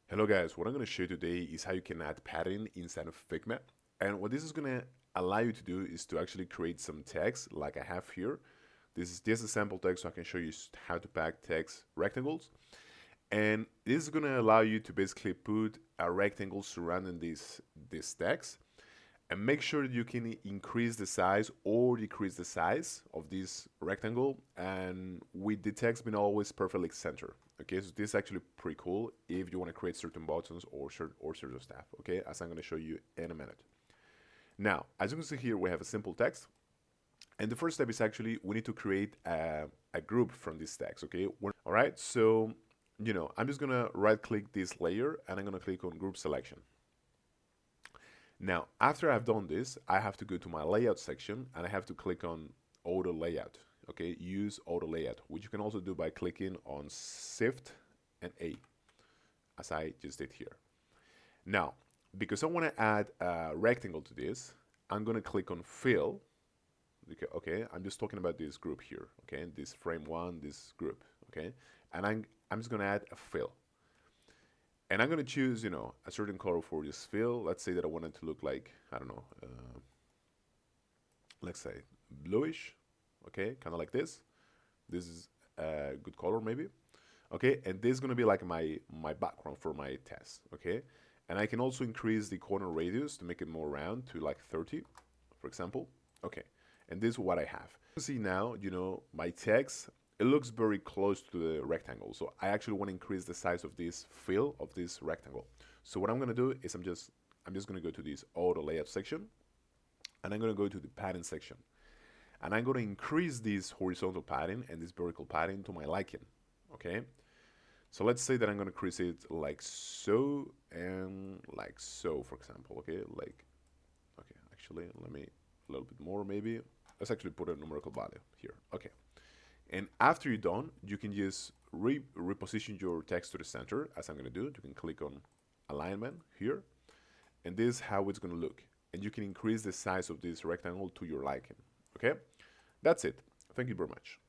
Hello guys, what I'm going to show you today is how you can add padding inside of Figma. And what this is going to allow you to do is to actually create some text like I have here. This is just a sample text so I can show you how to pack text rectangles. And this is going to allow you to basically put a rectangle surrounding this text and make sure that you can increase the size or decrease the size of this rectangle, and with the text being always perfectly centered. Okay, so this is actually pretty cool if you want to create certain buttons or certain stuff. Okay, as I'm going to show you in a minute. Now, as you can see here, we have a simple text, and the first step is actually we need to create a group from this text. Okay, all right. So I'm just gonna right click this layer and I'm gonna click on group selection. Now, after I've done this, I have to go to my layout section and I have to click on auto layout. Okay, use auto layout, which you can also do by clicking on Shift and A, as I just did here. Now, because I want to add a rectangle to this, I'm going to click on Fill. Okay, I'm just talking about this group here. Okay, this frame one, this group. Okay, and I'm just going to add a fill. And I'm going to choose, a certain color for this fill. Let's say that I want it to look like, I don't know, let's say bluish, okay, kind of like this. This is a good color maybe. Okay, and this is going to be like my background for my test, okay? And I can also increase the corner radius to make it more round to like 30, for example. Okay, and this is what I have. You can see now, my text, it looks very close to the rectangle. So I actually want to increase the size of this fill of this rectangle. So what I'm going to do is I'm just going to go to this auto layout section, and I'm going to go to the padding section. And I'm going to increase this horizontal padding and this vertical padding to my liking. Okay. So let's say that I'm going to increase it like so and like so, for example. Okay. Okay, actually, let me a little bit more maybe. Let's actually put a numerical value here. Okay. And after you're done, you can just reposition your text to the center, as I'm going to do. You can click on alignment here, and this is how it's going to look. And you can increase the size of this rectangle to your liking. Okay, that's it. Thank you very much.